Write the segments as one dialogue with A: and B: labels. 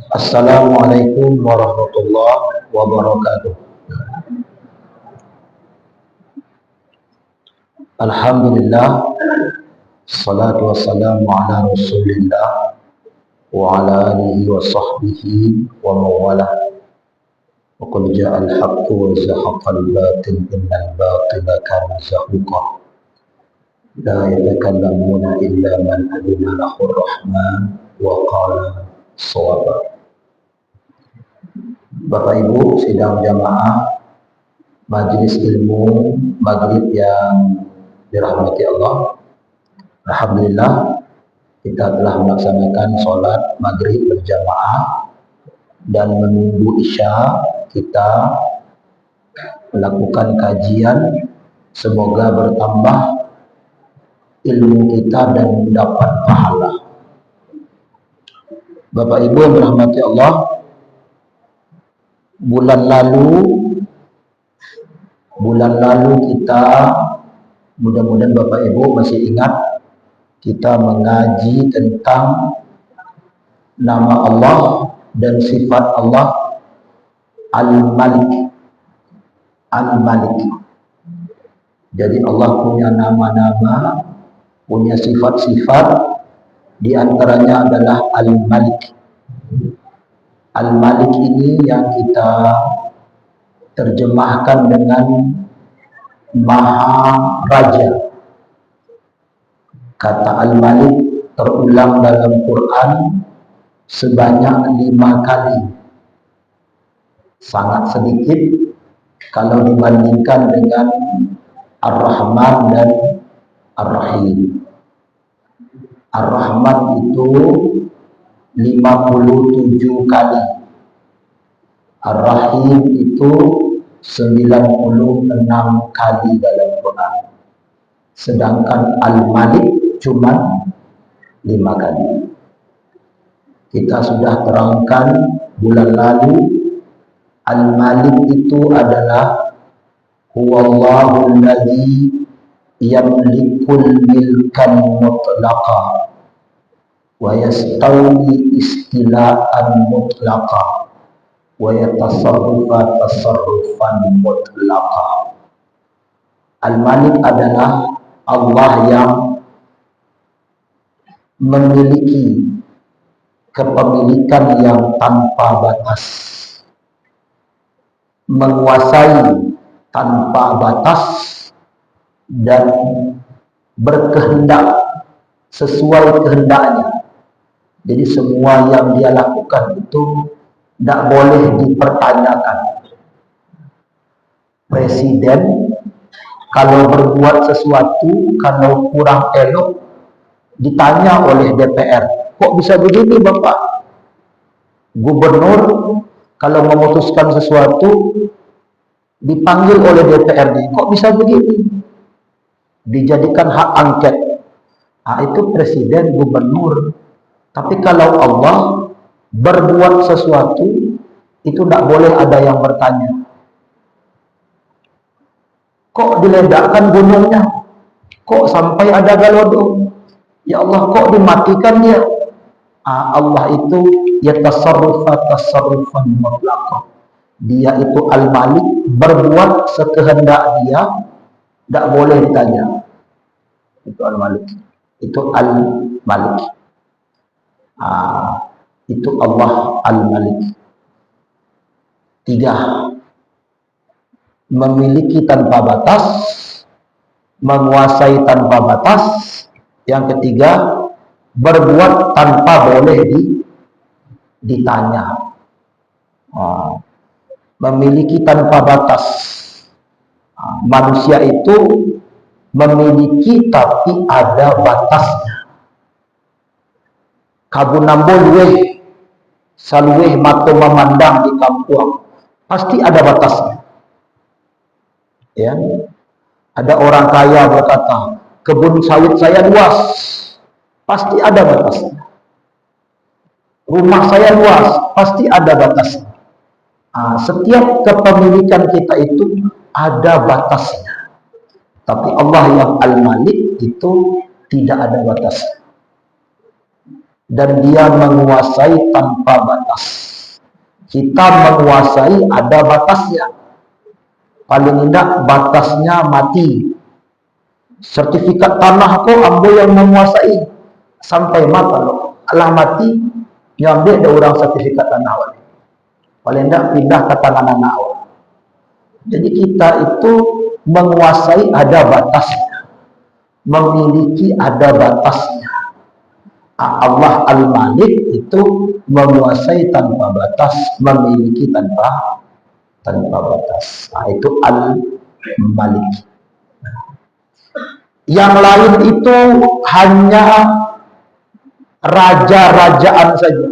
A: Assalamualaikum warahmatullahi wabarakatuh. Alhamdulillah, salatu wassalamu ala rasulillah wa ala alihi wa sahbihi wa mawalah. Wa qul ja'al haqqu wa zahaqal batil innal batila kana zahuqa. La yatakallamuna illa man adina lahu rahman wa qala shawaba. Bapak Ibu sidang jamaah Majelis Ilmu Maghrib yang dirahmati Allah, alhamdulillah kita telah melaksanakan sholat maghrib berjamaah dan menunggu isya kita melakukan kajian. Semoga bertambah ilmu kita dan dapat pahala. Bapak Ibu yang dirahmati Allah, bulan lalu kita, mudah-mudahan Bapak Ibu masih ingat, kita mengaji tentang nama Allah dan sifat Allah Al-Malik. Al-Malik. Jadi Allah punya nama-nama, punya sifat-sifat, di antaranya adalah Al-Malik. Al-Malik ini yang kita terjemahkan dengan Maha Raja. Kata Al-Malik terulang dalam Quran sebanyak 5 kali. Sangat sedikit kalau dibandingkan dengan Ar-Rahman dan Ar-Rahim. Ar-Rahman itu 57 kali. Ar-Rahim itu 96 kali dalam Quran. Sedangkan Al-Malik cuma 5 kali. Kita sudah terangkan bulan lalu, Al-Malik itu adalah huwallahu alladzi yamlikul milkan mutlaqa wa yastawli istila'an mutlaqa wa yatasarrufa tasarrufan mutlaqa. Al-Malik adalah Allah yang memiliki kepemilikan yang tanpa batas, menguasai tanpa batas, dan berkehendak sesuai kehendaknya. Jadi semua yang dia lakukan itu tidak boleh dipertanyakan. Presiden kalau berbuat sesuatu, kalau kurang elok, ditanya oleh DPR, kok bisa begini Bapak? Gubernur kalau memutuskan sesuatu, dipanggil oleh DPRD, kok bisa begini? Dijadikan hak angket. Nah, itu presiden, gubernur. Tapi kalau Allah berbuat sesuatu, itu tidak boleh ada yang bertanya. Kok diledakkan gunungnya? Kok sampai ada Galodo? Ya Allah, kok dimatikan dia? Allah itu yatasarrufa tasarrufan mutlaqah. Dia itu Al-Malik, berbuat sekehendak dia, tidak boleh ditanya. Itu Al-Malik. Itu Al-Malik. Itu Allah Al-Malik. 3. Memiliki tanpa batas, menguasai tanpa batas. Yang ketiga, berbuat tanpa boleh ditanya. Memiliki tanpa batas. Manusia itu memiliki tapi ada batasnya. Kabunambol saluweh mato memandang di kampung, pasti ada batasnya. Ya, ada orang kaya berkata, kebun sawit saya luas, pasti ada batasnya. Rumah saya luas, pasti ada batasnya. Setiap kepemilikan kita itu ada batasnya. Tapi Allah yang Al-Malik itu tidak ada batasnya. dan dia menguasai tanpa batas. Kita menguasai ada batasnya. Paling tidak batasnya mati. Sertifikat tanah aku ambil yang menguasai sampai mata lo. Allah mati, nyambil ada orang sertifikat tanah wali. Paling tidak pindah ke tangan anak orang. Jadi kita itu menguasai ada batasnya, memiliki ada batasnya. Allah Al-Malik itu menguasai tanpa batas, memiliki tanpa batas. Itu Al-Malik. Yang lain itu hanya raja-rajaan saja.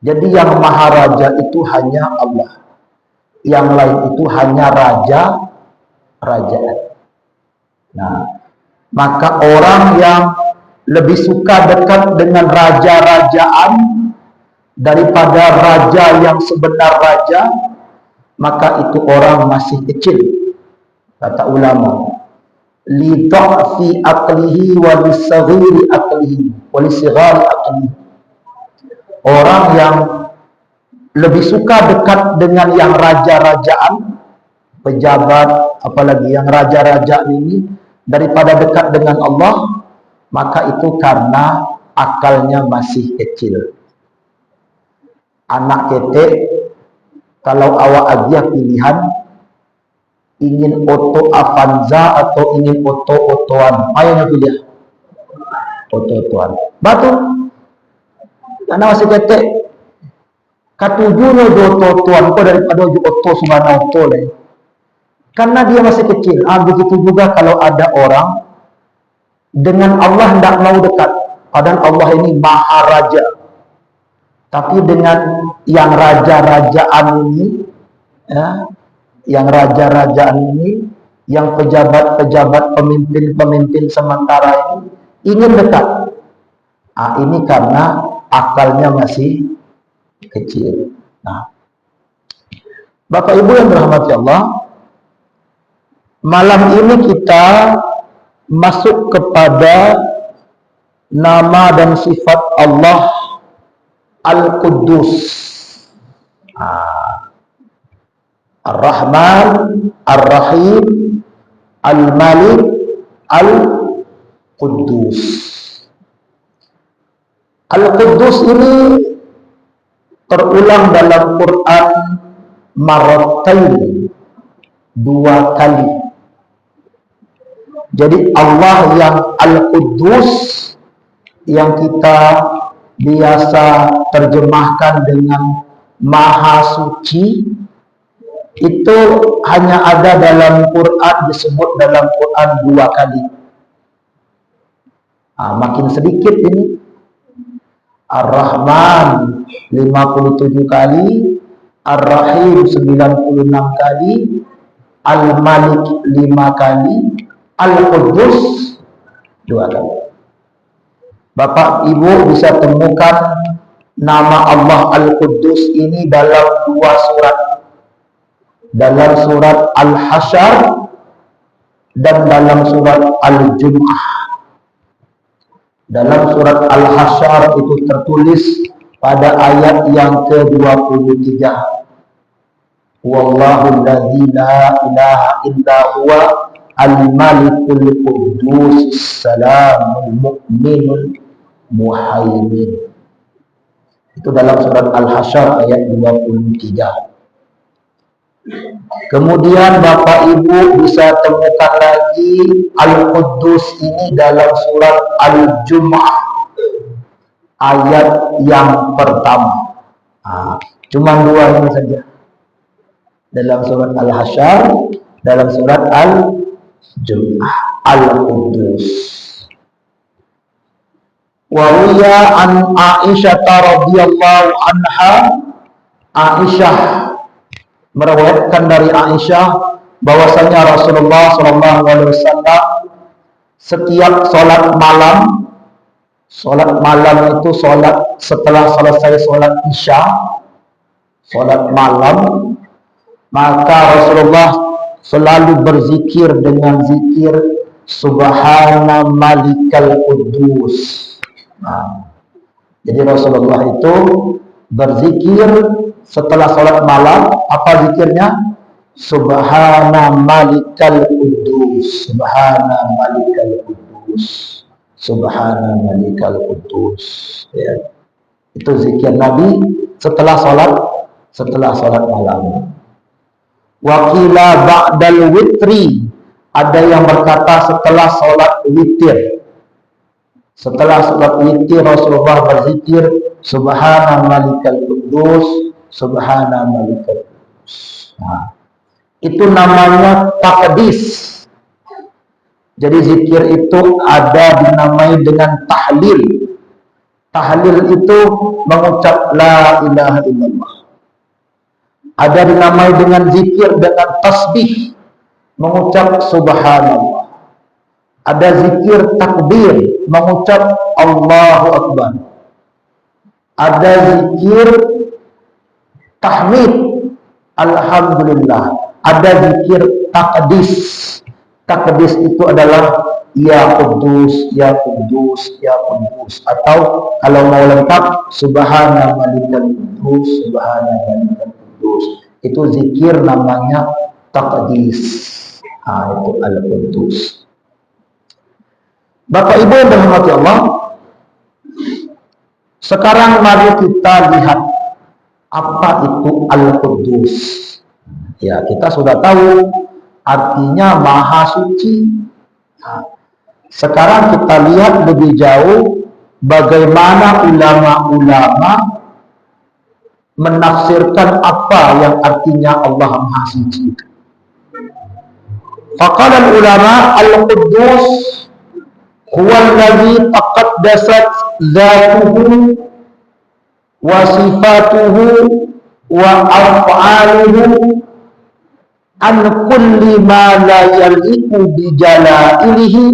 A: Jadi yang maharaja itu hanya Allah. Yang lain itu hanya raja-rajaan. Nah, maka orang yang lebih suka dekat dengan raja-rajaan daripada raja yang sebenar raja, maka itu orang masih kecil. Kata ulama, li dha'fi aqlihi wa lisaghiri aqlihi wa lisighari aqlihi. Orang yang lebih suka dekat dengan yang raja-rajaan, pejabat, apalagi yang raja-rajaan ini, daripada dekat dengan Allah, maka itu karena akalnya masih kecil. Anak ketek, kalau awak agiah pilihan, ingin oto Avanza atau ingin oto-otoan, ayahnya pilih oto-otoan. Batu, karena masih ketek, katujuhnya oto-otoan kok daripada oto sumana oto leh. Karena dia masih kecil. Begitu juga kalau ada orang dengan Allah tidak mau dekat, padahal Allah ini maha raja. Tapi dengan yang raja-rajaan ini, ya, yang raja-rajaan ini, yang pejabat-pejabat, pemimpin-pemimpin sementara ini ingin dekat. Ini karena akalnya masih kecil. Nah, Bapak Ibu yang dirahmati Allah, malam ini kita masuk kepada nama dan sifat Allah Al-Quddus, Ar-Rahman, Ar-Rahim, Al-Malik, Al-Quddus. Al-Quddus ini terulang dalam Quran marratain, 2 kali. Jadi Allah yang Al-Quddus, yang kita biasa terjemahkan dengan Maha Suci, itu hanya ada dalam Quran, disebut dalam Quran 2 kali. Makin sedikit ini. Ar-Rahman 57 kali, Ar-Rahim 96 kali, Al-Malik 5 kali, Al-Quddus 2 kali. Bapak Ibu bisa temukan nama Allah Al-Quddus ini dalam 2 surat. Dalam surat Al-Hasyr dan dalam surat Al-Jum'ah. Dalam surat Al-Hasyr itu tertulis pada ayat yang ke-23. Wallahu alladzi la ilaha illa huwa al-malikul quddus salamul mu'minul muhaimin. Itu dalam surat Al-Hasyr ayat 23. Kemudian Bapak Ibu bisa temukan lagi Al-Quddus ini dalam surat Al-Jum'ah ayat yang pertama. Cuma 2 ini saja. Dalam surat Al-Hasyr, dalam surat Al-Jum'ah, Al-Quddus. Wa ruya an Aisyah radhiyallahu anha, Aisyah meriwayatkan dari Aisyah bahwasanya Rasulullah SAW setiap sholat malam itu sholat setelah selesai sholat Isya, sholat malam, maka Rasulullah selalu berzikir dengan zikir Subhana Malikal Quddus. Jadi Rasulullah itu berzikir setelah sholat malam. Apa zikirnya? Subhana malikal kudus, Subhana malikal kudus, Subhana malikal kudus. Ya. Itu zikir Nabi setelah sholat malam. Wakila ba'dal witri, ada yang berkata setelah sholat witir. Setelah sholat witir Rasulullah berzikir Subhana malikal kudus, Subhana malikal kudus. Nah, itu namanya taqdis. Jadi zikir itu ada dinamai dengan tahlil. Tahlil itu mengucap la ilaha illallah. Ada dinamai dengan zikir dengan tasbih, mengucap subhanallah. Ada zikir takbir, mengucap Allahu Akbar. Ada zikir tahmid, alhamdulillah. Ada zikir taqdis. Taqdis itu adalah ya Qudus, ya Qudus, ya Qudus. Atau kalau mau lengkap Subhana malikal Qudus, Subhana malikal Qudus. Itu zikir namanya taqdis. Itu al-Qudus. Bapak Ibu yang dirahmati Allah, sekarang mari kita lihat apa itu al-Qudus. Ya, kita sudah tahu artinya maha suci. Nah, sekarang kita lihat lebih jauh bagaimana ulama-ulama menafsirkan apa yang artinya Allah maha suci. Faqala ulama al-Qudus huwa alladhi taqaddasat dzatuhu wa sifatuhu wa af'aluhu an kulli ma la yaliqu bi jalalihi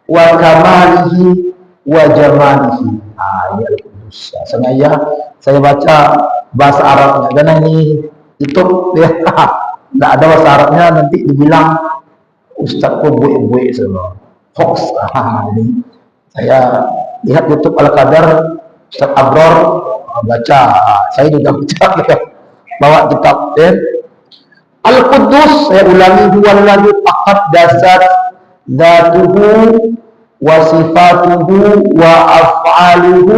A: wa kamalihi wa jamalihi. Ini al-Qudus. Sengaja saya baca bahasa Arabnya karena ini itu ya, tidak ada bahasa Arabnya nanti dibilang Ustaz kok buik-buik semua hoax. Ini saya lihat YouTube Al-Qadar Ustaz Abror baca, saya juga baca bawa kitab ya. Al-Qudus, saya ulangi, huwa alladhi taqaddasat dzatuhu wa sifatuhu wa af'aluhu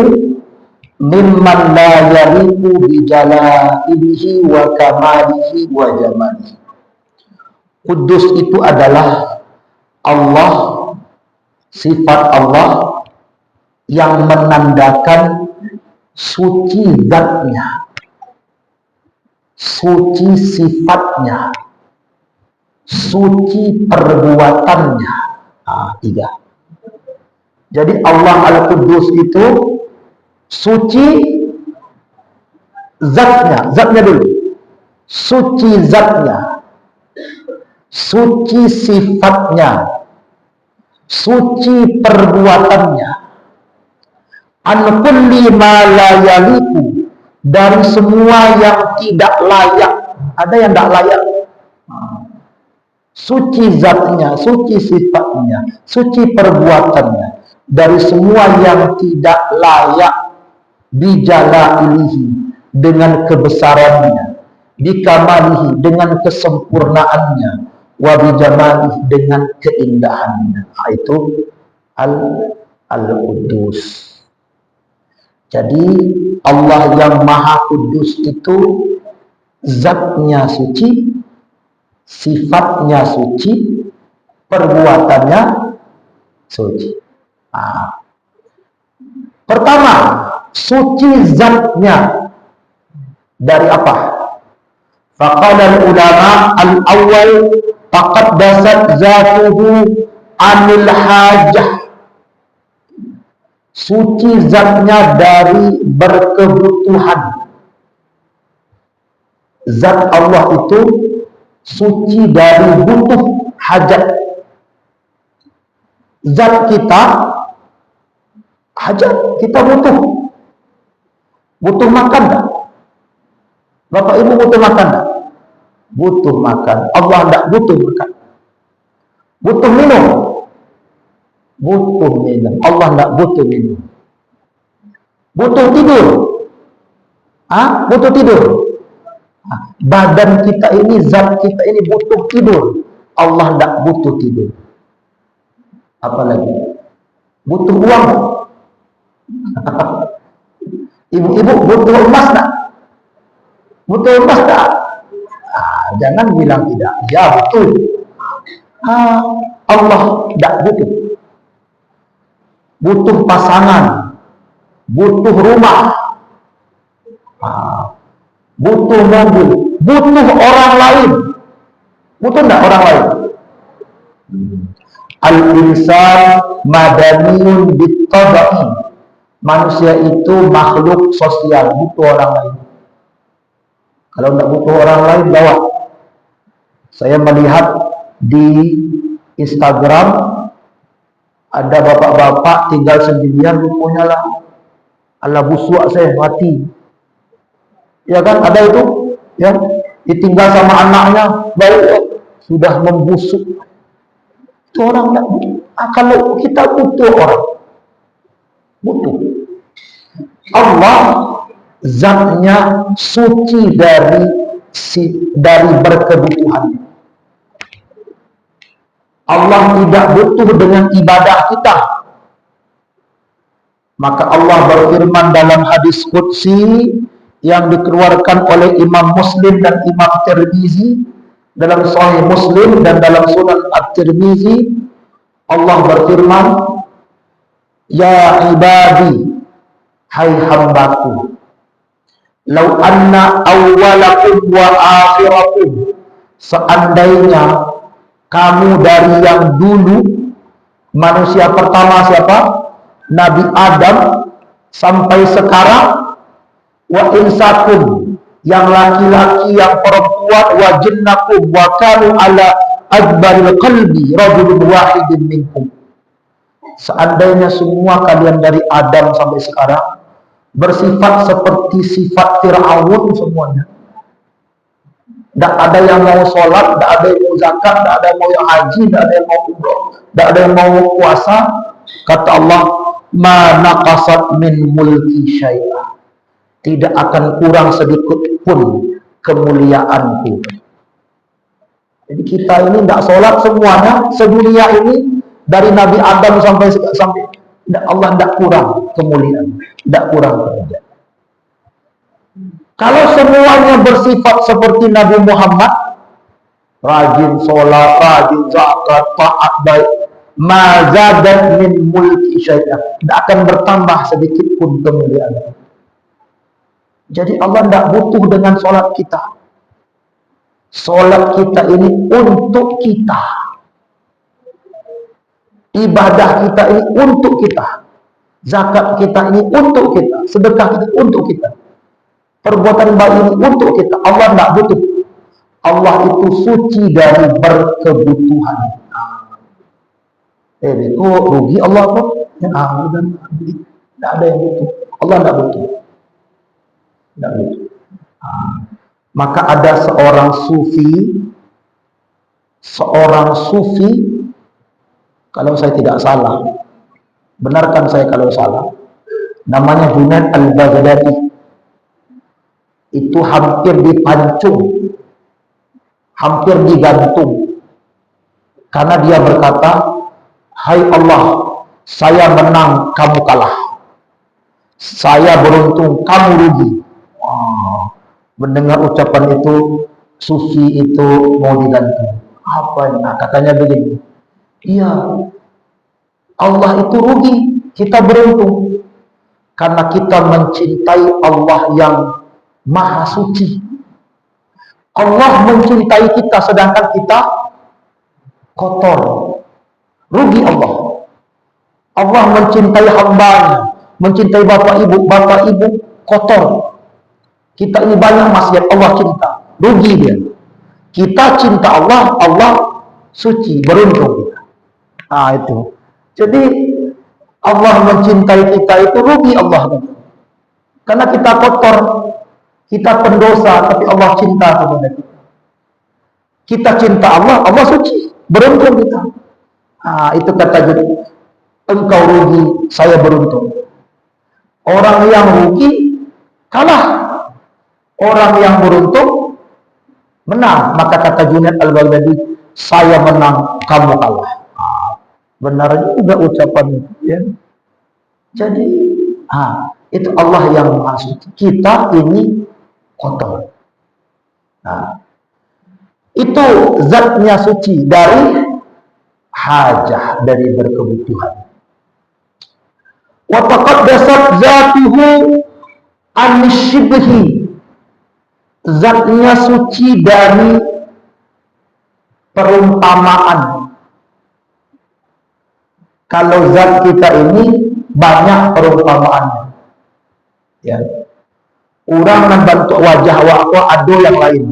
A: mimman la yaliqu bi jalalihi wa kamalihi wa jamalihi. Qudus itu adalah Allah, sifat Allah yang menandakan suci zatnya, suci sifatnya, suci perbuatannya. Tiga. Jadi Allah Al-Qudus itu suci zatnya dulu, suci zatnya, suci sifatnya, suci perbuatannya. An kulli ma la yaliqu, dari semua yang tidak layak. Ada yang tidak layak. Suci zatnya, suci sifatnya, suci perbuatannya, dari semua yang tidak layak. Bijalalihi, dengan kebesarannya, bikamalihi, dengan kesempurnaannya, wabijamalihi, dengan keindahannya. Itu al-Qudus. Jadi Allah yang Maha Kudus itu zatnya suci, sifatnya suci, perbuatannya suci. Pertama, suci zatnya dari apa? Faqala ulama al-awwal taqaddasat zatuhu anil hajah. Suci zatnya dari berkebutuhan. Zat Allah itu suci dari butuh, hajat. Zat kita hajat, kita butuh. Butuh makan tak? Bapak Ibu butuh makan tak? Butuh makan. Allah tidak butuh makan. Butuh minum. Butuh minum. Allah tidak butuh minum. Butuh tidur. Butuh tidur. Badan kita ini, zat kita ini butuh tidur. Allah tidak butuh tidur. Apalagi butuh uang. Ibu-ibu butuh emas tak? Butuh emas tak? Jangan bilang tidak. Ya betul. Allah tidak butuh. Butuh pasangan, butuh rumah, butuh mobil, butuh orang lain. Butuh tidak orang lain? Al-insan madaniyun bit-tabai. Manusia itu makhluk sosial, butuh orang lain. Kalau tidak butuh orang lain, jawab. Saya melihat di Instagram ada bapak-bapak tinggal sendirian, rupanya lah ala busuk saya mati. Ya kan, ada itu, ya, ditinggal sama anaknya, baru sudah membusuk. Itu orang tidak butuh. Kalau kita butuh orang, butuh. Allah zatnya suci dari berkebutuhan. Allah tidak butuh dengan ibadah kita. Maka Allah berfirman dalam hadis qudsi yang dikeluarkan oleh Imam Muslim dan Imam Tirmizi, dalam Sahih Muslim dan dalam Sunan At-Tirmizi, Allah berfirman, ya ibadi, hai hambaku, lau anna awwalakum wa akhirakum, seandainya kamu dari yang dulu, manusia pertama siapa? Nabi Adam, sampai sekarang, wa insakum, yang laki-laki, yang perempuan, wa jinnakum, wa kanu ala adbaril qalbi rajulun wahidin minkum. Seandainya semua kalian dari Adam sampai sekarang bersifat seperti sifat Fir'aun semuanya, tidak ada yang mau sholat, tidak ada yang mau zakat, tidak ada yang mau haji, tidak ada yang mau umroh, tidak ada yang mau puasa, kata Allah, ma naqasat min mulki syai'ah, tidak akan kurang sedikit pun kemuliaanku. Jadi kita ini tidak sholat semuanya, sedunia ini dari Nabi Adam sampai Allah tidak kurang kemuliaan, tidak kurang kerajaan. Kalau semuanya bersifat seperti Nabi Muhammad, rajin sholat, rajin zakat, taat baik, mazadat min mulki syai'ah, tidak akan bertambah sedikit pun kemuliaan. Jadi Allah tidak butuh dengan sholat kita. Sholat kita ini untuk kita, ibadah kita ini untuk kita, zakat kita ini untuk kita, sedekah kita untuk kita, perbuatan baik ini untuk kita. Allah tidak butuh. Allah itu suci dari berkebutuhan. Itu rugi Allah kok. Tidak ada yang butuh. Allah tidak butuh. Tidak butuh. Maka ada seorang sufi, kalau saya tidak salah, benarkan saya kalau salah, namanya Junaid Al-Baghdadi. Itu hampir dipancung, hampir digantung, karena dia berkata, hai Allah, saya menang, kamu kalah, saya beruntung, kamu rugi. Mendengar ucapan itu, sufi itu mau digantung. Apa? Nah, katanya begini, iya, Allah itu rugi, kita beruntung, karena kita mencintai Allah yang Maha Suci. Allah mencintai kita sedangkan kita kotor. Rugi Allah. Allah mencintai hambanya, mencintai bapak ibu kotor. Kita ini banyak maksiat, Allah cinta. Rugi dia. Kita cinta Allah, Allah suci, beruntung kita. Itu. Jadi Allah mencintai kita itu rugi Allah. Karena kita kotor. Kita pendosa, tapi Allah cinta kepada kita. Kita cinta Allah, Allah suci, beruntung kita. Itu kata jadi, engkau rugi, saya beruntung. Orang yang rugi kalah, orang yang beruntung menang. Maka kata Junaid Al-Baghdadi, saya menang, kamu kalah. Benar juga ucapan itu, ya. Jadi itu Allah yang Maha Suci, kita ini kotor. Itu zatnya suci dari hajah, dari berkebutuhan. Wa taqaddasat zatuhu an-shibhi, zatnya suci dari perumpamaan. Kalau zat kita ini banyak perumpamaannya, ya. Orang membantu wajah waktu ada yang lain,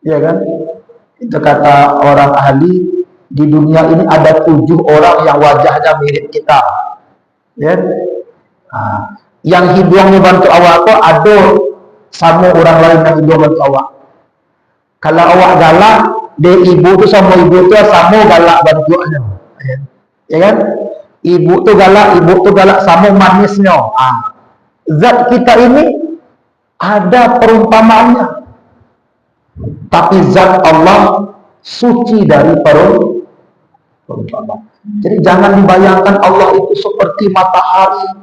A: ya kan? Itu kata orang ahli, di dunia ini ada 7 orang yang wajahnya mirip kita, ya. Yang hidungnya bantu awak kok ada sama orang lain yang hidung bantu awak. Kalau awak galak, de ibu tu sama ibu tu sama galak bantuannya, ya kan? Ibu tu galak sama manisnya. Zat kita ini ada perumpamaannya, tapi zat Allah suci dari perumpamaan. Jadi jangan dibayangkan Allah itu seperti matahari,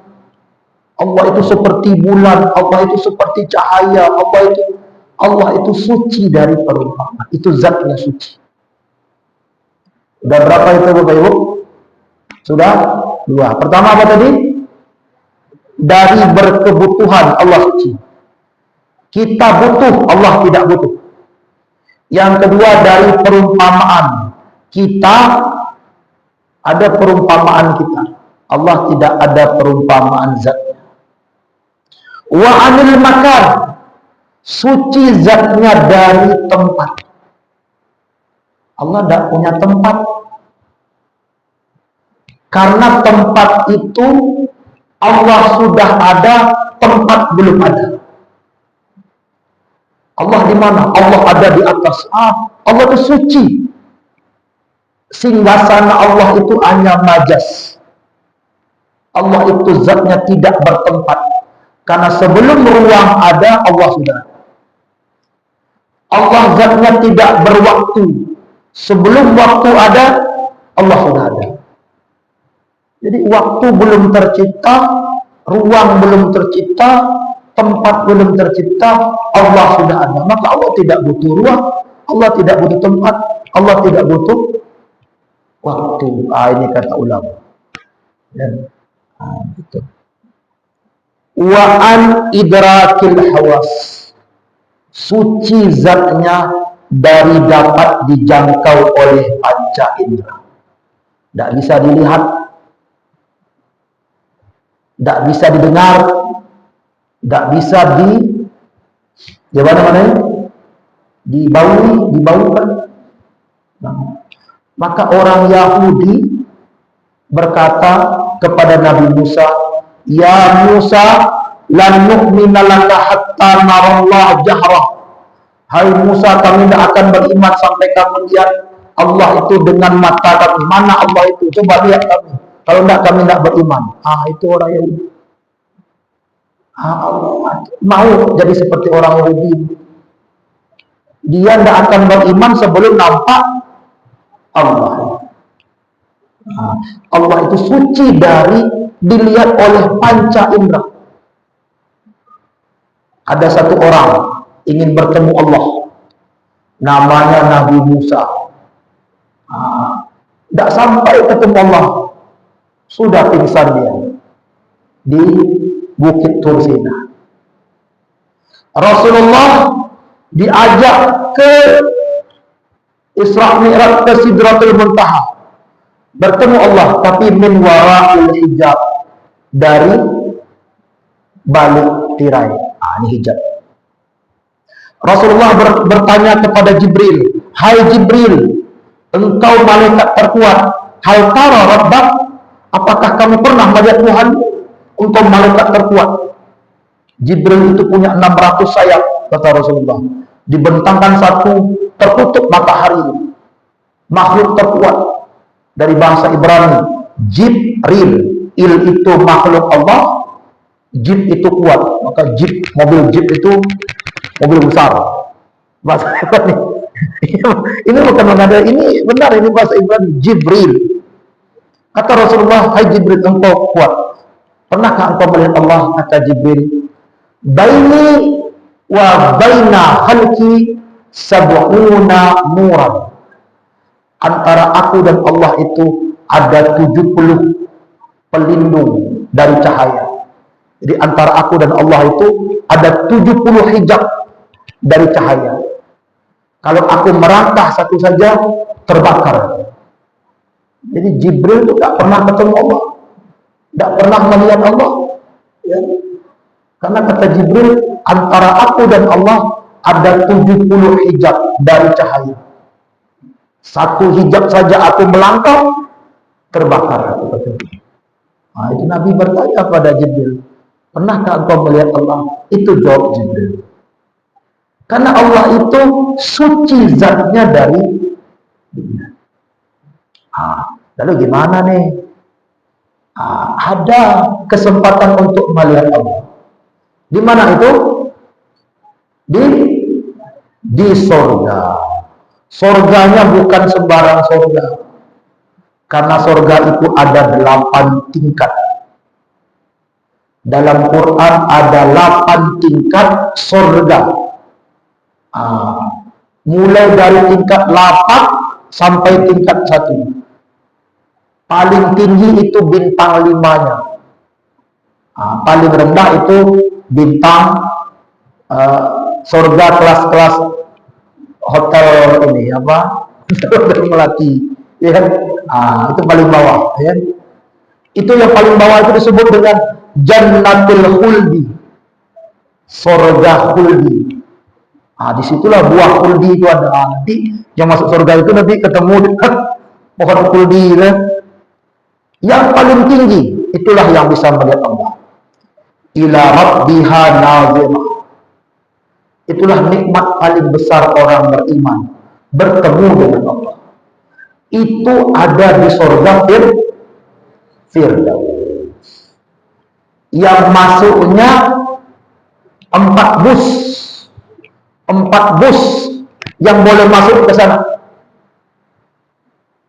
A: Allah itu seperti bulan, Allah itu seperti cahaya, Allah itu suci dari perumpamaan. Itu zatnya suci. Sudah berapa itu Bapak Ibu? Sudah 2. Pertama apa tadi? Dari berkebutuhan Allah suci. Kita butuh, Allah tidak butuh. Yang kedua dari perumpamaan. Kita ada perumpamaan kita. Allah tidak ada perumpamaan zatnya. Wa anil makan, suci zatnya dari tempat. Allah tidak punya tempat. Karena tempat itu Allah sudah ada, tempat belum ada. Allah di mana? Allah ada di atas. Allah itu suci. Singgasana Allah itu hanya majas. Allah itu zatnya tidak bertempat. Karena sebelum ruang ada, Allah sudah ada. Allah zatnya tidak berwaktu. Sebelum waktu ada, Allah sudah ada. Jadi waktu belum tercipta, ruang belum tercipta, tempat belum tercipta, Allah sudah ada. Maka Allah tidak butuh ruang, Allah tidak butuh tempat, Allah tidak butuh waktu. Ini kata ulama. Gitu. Wa an idrakil hawas, suci zatnya dari dapat dijangkau oleh panca indera. Tidak bisa dilihat, tidak bisa didengar, tidak bisa dibaukan. Maka orang Yahudi berkata kepada Nabi Musa, "Ya Musa, lan nu'mina laka hatta narallah jahrah." Hai Musa, kami tidak akan beriman sampai kami lihat Allah itu dengan mata kami. Mana Allah itu? Coba lihat kami. Kalau tidak, kami tidak beriman. Itu orang Yahudi. Allah mau jadi seperti orang Yahudi. Dia tidak akan beriman sebelum nampak Allah. Allah itu suci dari dilihat oleh panca indera. Ada satu orang ingin bertemu Allah, namanya Nabi Musa. Tidak sampai ketemu Allah, sudah pingsan dia di Bukit Tursina. Rasulullah diajak ke Isra Mi'raj ke Sidratul Muntaha, bertemu Allah, tapi min wara'il hijab, dari balik tirai. Ini hijab. Rasulullah bertanya kepada Jibril, "Hai Jibril, engkau malaikat terkuat, hal tara rabbak, apakah kamu pernah melihat Tuhan? Engkau malaikat terkuat." Jibril itu punya 600 sayap, kata Rasulullah. Dibentangkan satu, tertutup matahari. Makhluk terkuat dari bangsa Ibrani. Jibril, il itu makhluk Allah, Jeep itu kuat, maka mobil jeep itu mobil besar. Bahasa Ibrani. Ini bukan mengada, ini benar, ini bahasa Ibrani. Jibril. Kata Rasulullah, hai Jibril, engkau kuat. Pernahkah engkau melihat Allah? Kata Jibril, baini wa baina khalqi sab'una nuran. Antara aku dan Allah itu ada 70 pelindung dari cahaya. Jadi antara aku dan Allah itu ada 70 hijab dari cahaya. Kalau aku merangkah satu saja, terbakar. Jadi Jibril itu tak pernah ketemu Allah, tak pernah melihat Allah, ya. Karena kata Jibril, antara aku dan Allah ada 70 hijab dari cahaya. Satu hijab saja aku melangkah, terbakar. Nah, itu Nabi bertanya pada Jibril, pernahkah engkau melihat Allah? Itu jawab Jibril. Karena Allah itu suci zatnya dari dunia. Lalu gimana nih? Ada kesempatan untuk melihat Allah. Di mana itu? Di sorga. Sorganya bukan sembarang sorga. Karena sorga itu ada 8 tingkat. Dalam Quran ada 8 tingkat sorga. Mulai dari tingkat 8 sampai tingkat 1. Paling tinggi itu bintang 5-nya. Paling rendah itu bintang surga kelas-kelas hotel ini apa? Hotel Melati, ya kan? Itu paling bawah, ya. Itu yang paling bawah itu disebut dengan Jannatul Khuldi, surga khuldi. Disitulah buah khuldi itu ada. Nanti yang masuk surga itu nanti ketemu dengan pohon khuldi, kan? Yang paling tinggi itulah yang bisa melihat Allah. Ila rabbiha nazimah. Itulah nikmat paling besar orang beriman, bertemu dengan Allah. Itu ada di surga Firdaus. Yang masuknya 4 bus. 4 bus yang boleh masuk ke sana.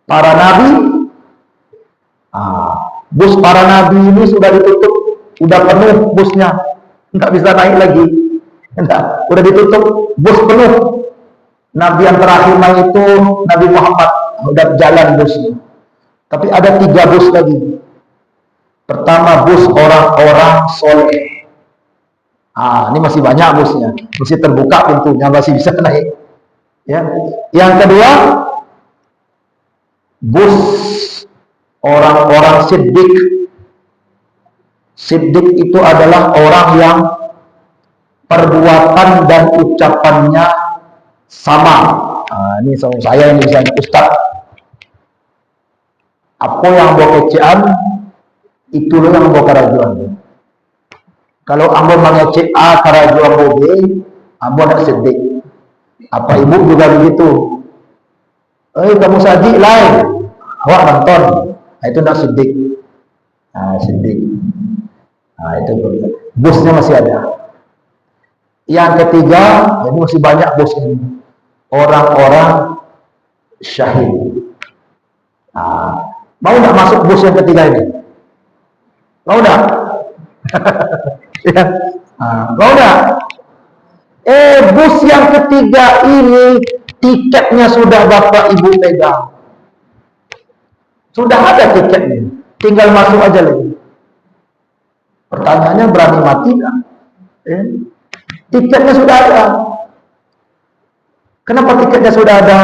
A: Para nabi, bus para nabi ini sudah ditutup, sudah penuh busnya, nggak bisa naik lagi, udah ditutup, bus penuh. Nabi yang terakhir itu Nabi Muhammad, udah jalan busnya. Tapi ada 3 bus lagi. Pertama bus orang-orang soleh. Ini masih banyak busnya, masih terbuka pintunya, masih bisa naik. Ya. Yang kedua bus orang-orang siddiq. Siddiq itu adalah orang yang perbuatan dan ucapannya sama. Ini saya ini bisa Ustaz. Apa yang bawa kecean, itu lo yang bawa kerajuan. Kalau ambo mengecek A kerajuan B, ambo nak siddiq. Apa ibu juga begitu? Kamu saji lain, awak nonton. Itu nak siddiq. Siddiq. Itu busnya masih ada. Yang ketiga, ini masih banyak bus ini. Orang-orang syahid. Mau nggak masuk bus yang ketiga ini? Mau nggak? Ya. Mau nggak? Bus yang ketiga ini tiketnya sudah Bapak Ibu pegang. Sudah ada tiketnya, tinggal masuk aja lagi. Pertanyaannya, berani mati kan? Tiketnya sudah ada. Kenapa tiketnya sudah ada?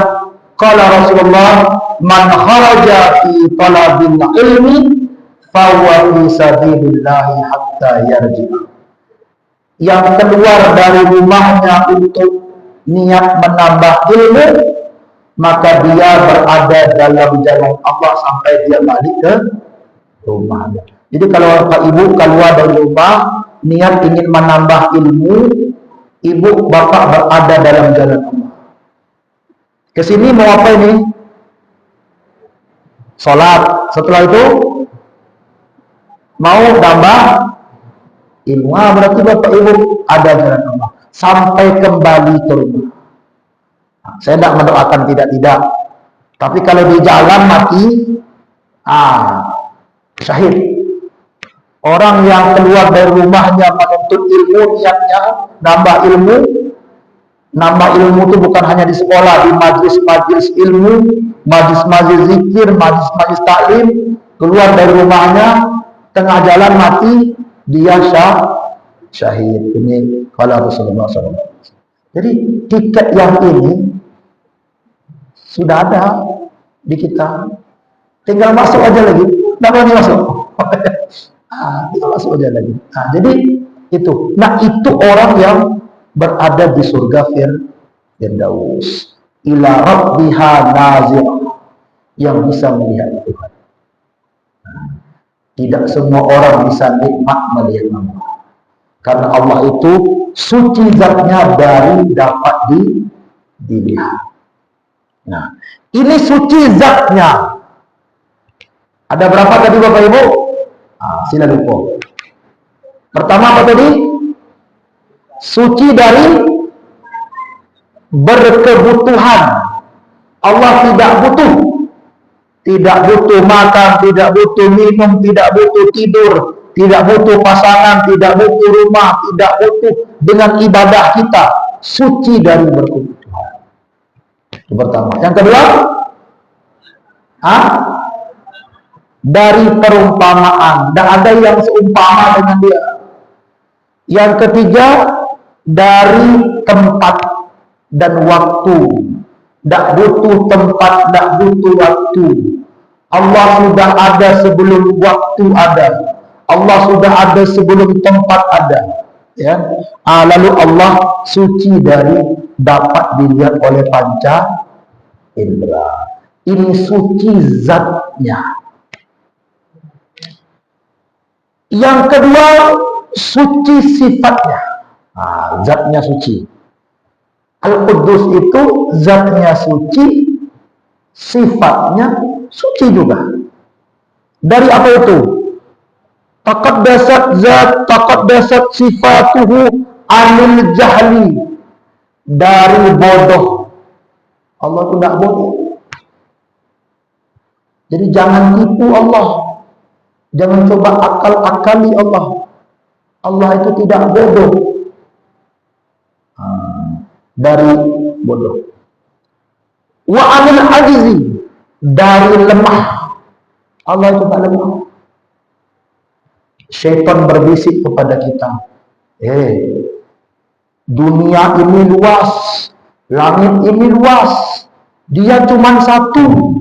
A: Qala Rasulullah, man kharaja fi talabil ilmi fahuwa fi sabilillahi hatta yarji'a. Yang keluar dari rumahnya untuk niat menambah ilmu, maka dia berada dalam jalan Allah sampai dia balik ke rumahnya. Jadi kalau Bapak Ibu keluar dari rumah niat ingin menambah ilmu, ibu bapak berada dalam jalan Allah. Kesini mau apa ini? Sholat. Setelah itu mau tambah ilmu. Berarti Bapak Ibu ada jalan Allah sampai kembali ke rumah. Saya tidak mendoakan tidak, tapi kalau di jalan mati, syahid. Orang yang keluar dari rumahnya menuntut ilmu, niatnya nambah ilmu. Nambah ilmu itu bukan hanya di sekolah, di majlis-majlis ilmu, majlis-majlis zikir, majlis-majlis taklim. Keluar dari rumahnya, tengah jalan mati, dia syahid. Ini kalau Rasulullah SAW. Jadi tiket yang ini sudah ada di kita, tinggal masuk aja lagi. Tidak boleh masuk. Tinggal masuk aja lagi. Jadi itu. Nah, itu orang yang berada di surga Firdaus, ila rabbiha nazir, yang bisa melihat Tuhan. Tidak semua orang bisa nikmat melihat Allah, karena Allah itu suci zatnya dari dapat dilihat. Nah, ini suci zatnya. Ada berapa tadi Bapak Ibu? Sila lupa. Pertama apa tadi? Suci dari berkebutuhan. Allah tidak butuh. Tidak butuh makan, tidak butuh minum, tidak butuh tidur, tidak butuh pasangan, tidak butuh rumah, tidak butuh dengan ibadah kita. Suci dari berkebutuhan. Itu pertama. Yang kedua, dari perumpamaan. Dan ada yang seumpama dengan dia. Yang ketiga, dari tempat dan waktu. Tidak butuh tempat, tidak butuh waktu. Allah sudah ada sebelum waktu ada. Allah sudah ada sebelum tempat ada. Ya. Lalu Allah suci dari dapat dilihat oleh panca indera. Ini suci zatnya. Yang kedua, suci sifatnya. Zatnya suci. Al-Quddus itu zatnya suci, sifatnya suci juga. Dari apa itu? Taqaddasat zat, taqaddasat sifatuhu anil jahli. Dari bodoh. Allah itu tidak bodoh. Jadi jangan tipu Allah. Jangan coba akal-akali Allah. Allah itu tidak bodoh. Dari bodoh. Wa anil ajizi, dari lemah. Allah itu tak lemah. Syaitan berbisik kepada kita, dunia ini luas, langit ini luas, dia cuma satu.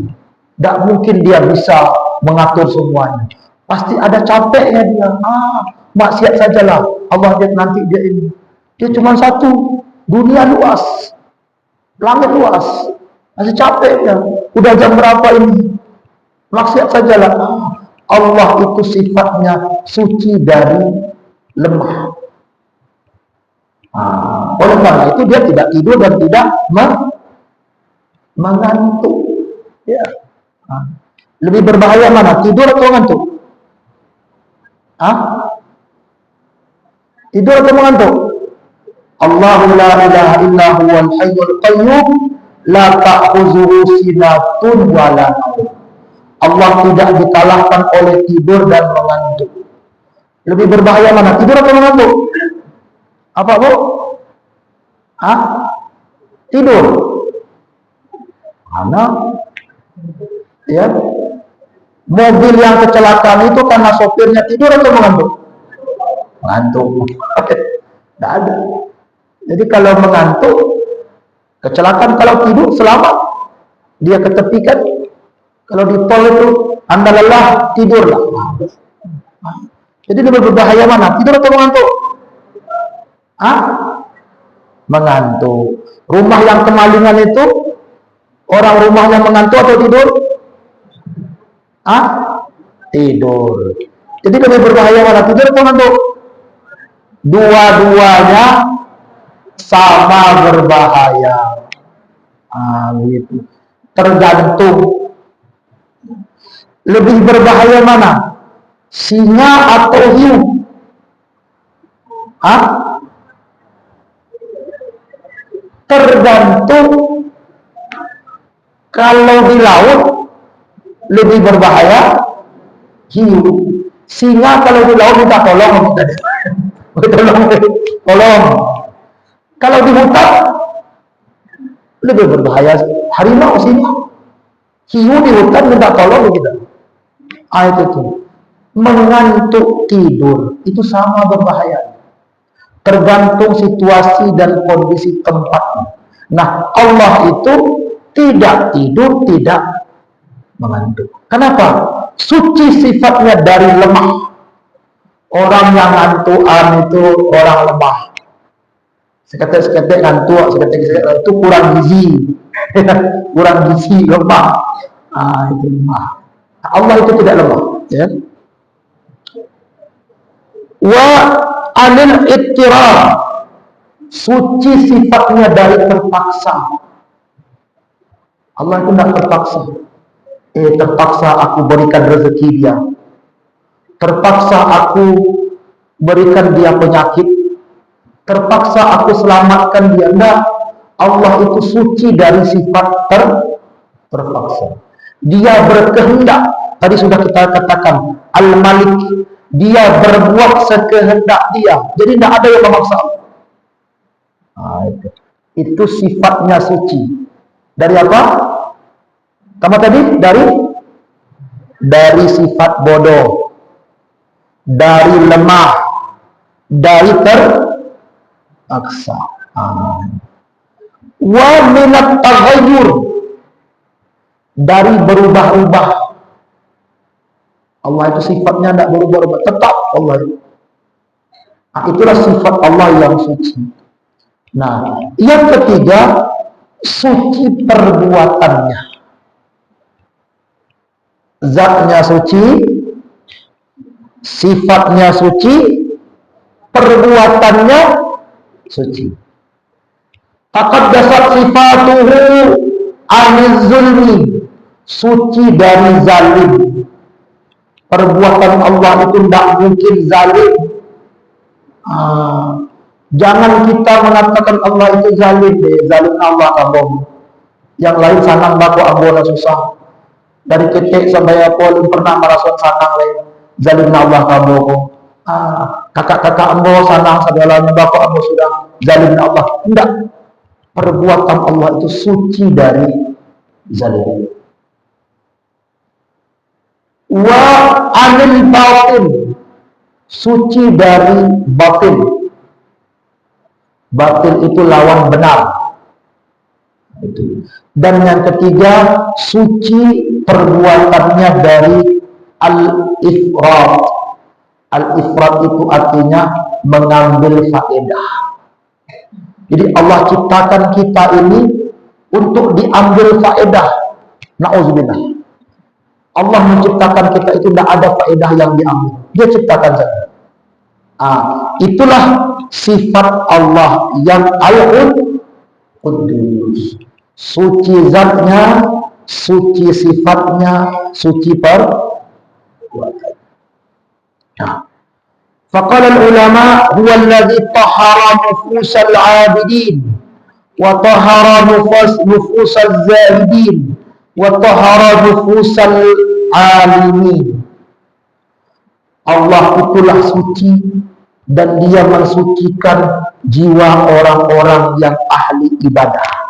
A: Tak mungkin dia bisa mengatur semuanya. Pasti ada capeknya dia. Maksiat sajalah. Allah lihat nanti dia ini. Dia cuma satu. Dunia luas, langit luas, masih capek ya. Udah jam berapa ini? Maksiat sajalah. Allah itu sifatnya suci dari lemah. Oleh karena itu dia tidak tidur dan tidak mengantuk. Ya. Lebih berbahaya mana? Tidur atau mengantuk? Tidur atau mengantuk? Allahu la ilaha illa huwal hayyul qayyum la ta'khuzuhu sinatun wa la naum. Allah tidak dikalahkan oleh tidur dan mengantuk. Lebih berbahaya mana? Tidur atau mengantuk? Apa, Bu? Tidur. Karena ya, mobil yang kecelakaan itu karena sopirnya tidur atau mengantuk? Mengantuk. Tidak ada. Jadi kalau mengantuk, kecelakaan. Kalau tidur, selamat. Dia ketepikan. Kalau di tol itu, Anda lelah, tidurlah. Jadi lebih berbahaya mana? Tidur atau mengantuk? Mengantuk. Rumah yang kemalingan itu, orang rumahnya mengantuk atau tidur? Tidur. Jadi lebih berbahaya mana? Tidur atau mengantuk? Dua-duanya sama berbahaya. Gitu. Tergantung. Lebih berbahaya mana? Singa atau hiu? Ah, tergantung. Kalau di laut lebih berbahaya hiu. Singa kalau di laut minta tolong, tolong. Kalau di hutan lebih berbahaya harimau, singa. Hiu di hutan minta tolong kita. Itu tuh. Mengantuk tidur itu sama berbahaya. Tergantung situasi dan kondisi tempatnya. Nah, Allah itu tidak tidur, tidak mengantuk. Kenapa? Suci sifatnya dari lemah. Orang yang ngantukan itu orang lemah. Seketik-seketik ngantuk, seketik-seketik itu kurang gizi. Kurang gizi, lemah. Itu lemah. Allah itu tidak lemah. Ya. Wa anil ittirar, suci sifatnya dari terpaksa. Allah itu tidak terpaksa. Terpaksa aku berikan rezeki dia, terpaksa aku berikan dia penyakit, terpaksa aku selamatkan dia. Tidak. Allah itu suci dari sifat terpaksa. Dia berkehendak. Tadi sudah kita katakan Al-Malik, dia berbuat sekehendak dia. Jadi tidak ada yang memaksa. Itu sifatnya suci. Dari apa? Kamu tadi dari sifat bodoh, dari lemah, dari terpaksa. Wa minat taghayyur, dari berubah-ubah. Allah itu sifatnya tidak berubah-ubah, tetap Allah. Itulah sifat Allah yang suci. Nah, yang ketiga, suci perbuatannya. Zatnya suci, sifatnya suci, perbuatannya suci. Taqaddasat sifatuhu aniz zulmi, suci dari zalim. Perbuatan Allah itu tidak mungkin zalim. Jangan kita mengatakan Allah itu zalim. Zalim Allah kamu. Yang lain sanang baku abona susah. Dari ketik sampai apa pernah merasa sanang lain. Zalim Allah kamu. Kakak-kakak ambo sanang segalanya baku ambo sudah. Zalim Allah. Tidak. Perbuatan Allah itu suci dari zalim. Wa anil batin, suci dari batin. Batin itu lawan benar. Dan yang ketiga, suci perbuatannya dari al-ifrat. Al-ifrat itu artinya mengambil faedah. Jadi Allah ciptakan kita ini untuk diambil faedah. Na'udzubillah. Allah menciptakan kita itu tidak ada faedah yang diambil. Dia ciptakan saja. Itulah sifat Allah yang Al-Qudus. Suci zatnya, suci sifatnya, suci perbuatan. Faqala al-ulama huwa alladhi tahara nufusal 'abidin wa tahara nufusal zahidin wa tahara nufusal alimin. Allah itulah suci dan dia mensucikan jiwa orang-orang yang ahli ibadah.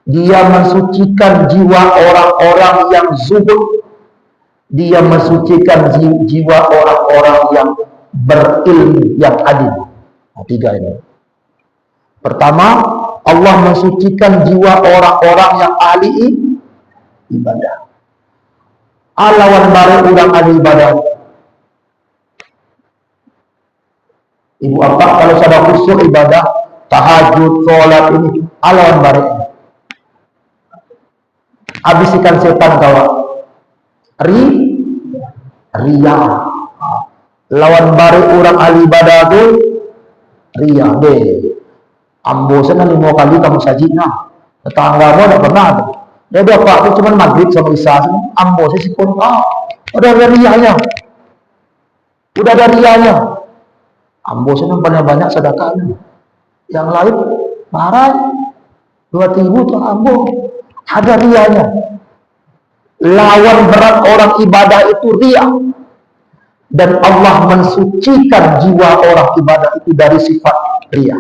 A: Dia mensucikan jiwa orang-orang yang zuhud. Dia mensucikan jiwa orang-orang yang berilmu, yang adil. Tiga ini. Pertama, Allah mensucikan jiwa orang-orang yang ahli ibadah. Alawan bareng orang ahli ibadah. Ibu apa kalau sudah khusyuk ibadah, tahajud, sholat ini, alawan bareng. Habiskan setan kawan. Ria. Lawan bareng orang ahli ibadah itu ria deh. Ambo sana 5 kali kamu sajinya. Tetangga mau tidak pernah tuh. Ya bapak itu cuma maghrib sama isya. Ambo saya sipun. Udah ada rianya. Udah ada rianya. Ambo senang banyak-banyak sedekahnya. Yang lain marah 2.000 tuh ambo. Ada rianya. Lawan berat orang ibadah itu ria. Dan Allah mensucikan jiwa orang ibadah itu dari sifat ria.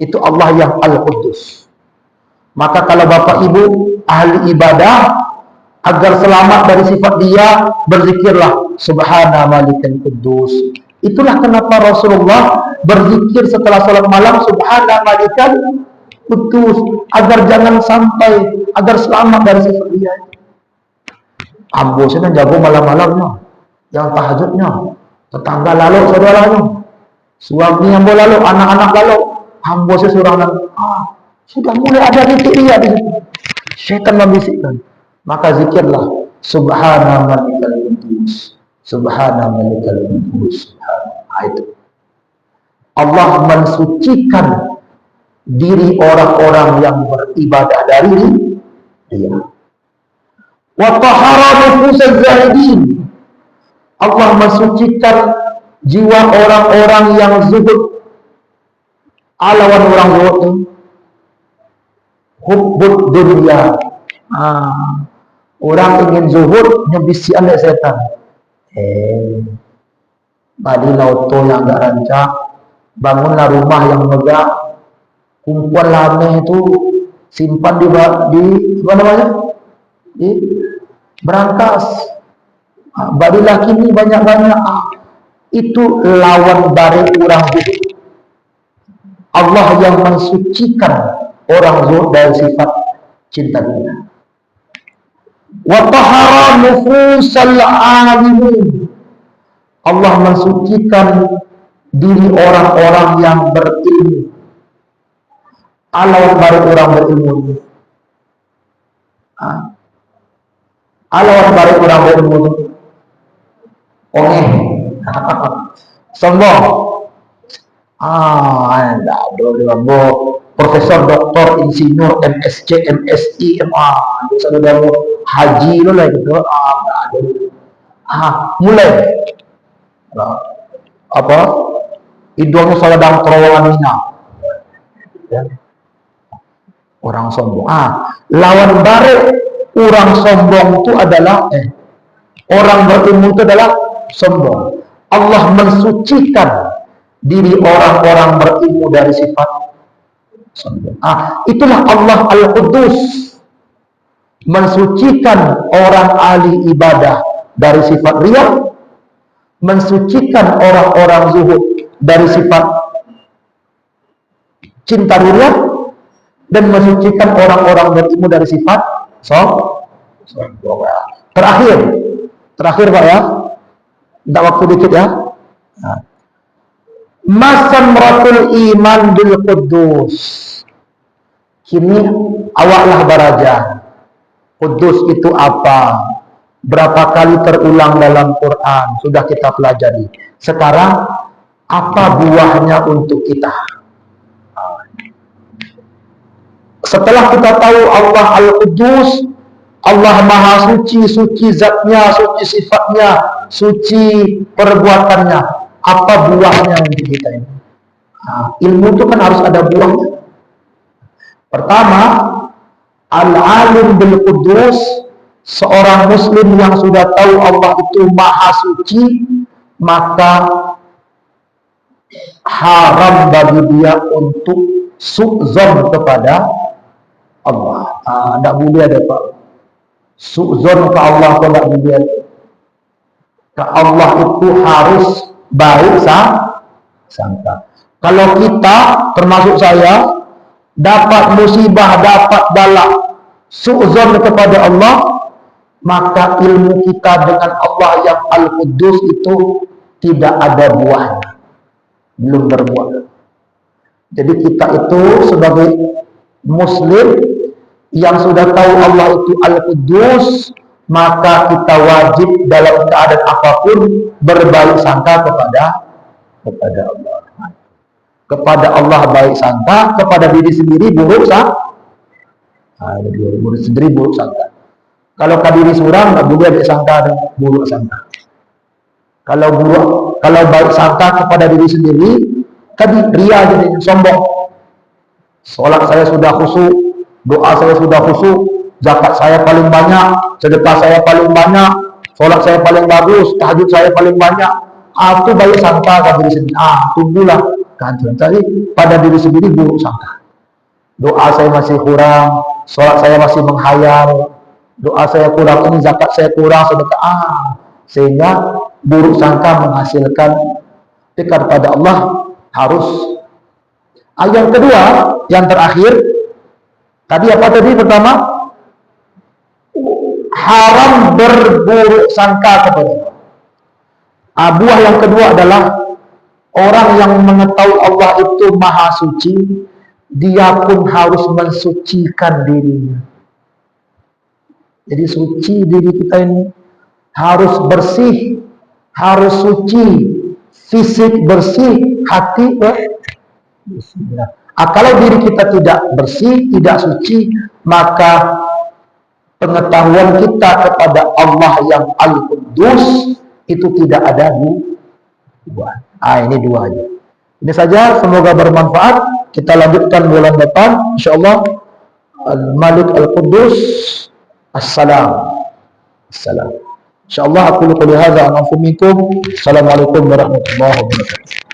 A: Itu Allah yang Al-Quddus. Maka kalau Bapak Ibu ahli ibadah, agar selamat dari sifat dia, berzikirlah Subhana Malikal Quddus. Itulah kenapa Rasulullah berzikir setelah sholat malam Subhana Malikal Quddus, agar jangan sampai, agar selamat dari sifat dia. Ambo sana jago malam-malamnya, yang tahajudnya, tetangga lalu saudaranya, suami ambo lalu, anak-anak lalu, ambo sesurangan. Sudah mulai ada titik ria di situ. Syaitan membisikkan. Maka zikirlah Subhana Malikal Quddus, Subhana Malikal Quddus. Itu Allah mensucikan diri orang-orang yang beribadah dari dia. Wa tahara nufusaz zahidin. Allah mensucikan jiwa orang-orang yang zuhud. Alawan orang zuhud, hubbud dunia. Orang ingin zuhud, nyebisian oleh setan. Badi lauto yang gak rancak, bangunlah rumah yang megah, kumpulan lame itu simpan di apa namanya? Di berangkas. Badi laki ini banyak-banyak. Itu lawan dari orang zuhud. Allah yang mensucikan orang zuhud dari sifat cinta dunia. Wa tahara nufusal alimin. Allah mensucikan diri orang-orang yang berilmu. Alawan baru orang berilmu. Alawan baru orang berilmu. Sombong. Enggak ada profesor, doktor, insinyur, MSc, MSI, MA, saudara haji lo lah gitu. Mulai apa? Hidungnya saladang terowongan minyak. Ya. Orang sombong. Lawan bare orang sombong itu adalah orang berilmu itu adalah sombong. Allah mensucikan diri orang-orang berilmu dari sifat sombong. Itulah Allah Al-Quddus, mensucikan orang ahli ibadah dari sifat riya, mensucikan orang-orang zuhud dari sifat cinta dunia, dan mensucikan orang-orang berilmu dari sifat sombong. Terakhir Pak ya, minta waktu dikit ya. Masamratul iman bil Quddus. Kini awaklah baraja. Quddus itu apa? Berapa kali terulang dalam Quran? Sudah kita pelajari. Sekarang apa buahnya untuk kita? Setelah kita tahu Allah Al-Quddus, Allah Maha Suci, suci zatnya, suci sifatnya, suci perbuatannya. Apa buahnya untuk kita ini? Ilmu itu kan harus ada buahnya. Pertama, al-alim bil Quddus, seorang muslim yang sudah tahu Allah itu Maha Suci, maka haram bagi dia untuk su'zon kepada Allah. Tidak boleh ada Pak. Su'zon ke Allah itu tidak boleh. Ke Allah itu harus baik sangka. Kalau kita, termasuk saya, dapat musibah, dapat bala, su'zon kepada Allah, maka ilmu kita dengan Allah yang Al-Quddus itu tidak ada buahnya, belum berbuah. Jadi kita itu sebagai muslim yang sudah tahu Allah itu Al-Quddus, maka kita wajib dalam keadaan apapun berbaik sangka kepada Allah. Kepada Allah baik sangka, kepada diri sendiri buruk sangka. Diri sendiri buruk sangka. Kalau ke diri seorang nggak boleh ada sangka dan buruk sangka. Kalau baik sangka kepada diri sendiri, Tadi ria jadi sombong. Sholat saya sudah khusyuk, doa saya sudah khusyuk, zakat saya paling banyak, sedekah saya paling banyak, sholat saya paling bagus, tahajud saya paling banyak. Itu baik sangka pada diri sendiri. Tunggulah kehancuran. Jadi pada diri sendiri buruk sangka. Doa saya masih kurang, sholat saya masih menghayal, doa saya kurang, ini zakat saya kurang, sedekah. Sehingga buruk sangka menghasilkan dekat pada Allah harus. Yang kedua, yang terakhir, tadi apa tadi pertama? Haram berburuk sangka kepada Allah. Buah yang kedua adalah orang yang mengetahui Allah itu maha suci, dia pun harus mensucikan dirinya. Jadi suci diri kita ini harus bersih, harus suci, fisik bersih, hati bersih. Kalau diri kita tidak bersih, tidak suci, maka pengetahuan kita kepada Allah yang Al-Quddus itu tidak ada dua. Ini dua aja. Ini saja, semoga bermanfaat. Kita lanjutkan bulan depan, insyaallah. Al-Malik Al-Quddus Assalam. Insyaallah aku qouli hadza wa minkum. Assalamualaikum warahmatullahi wabarakatuh.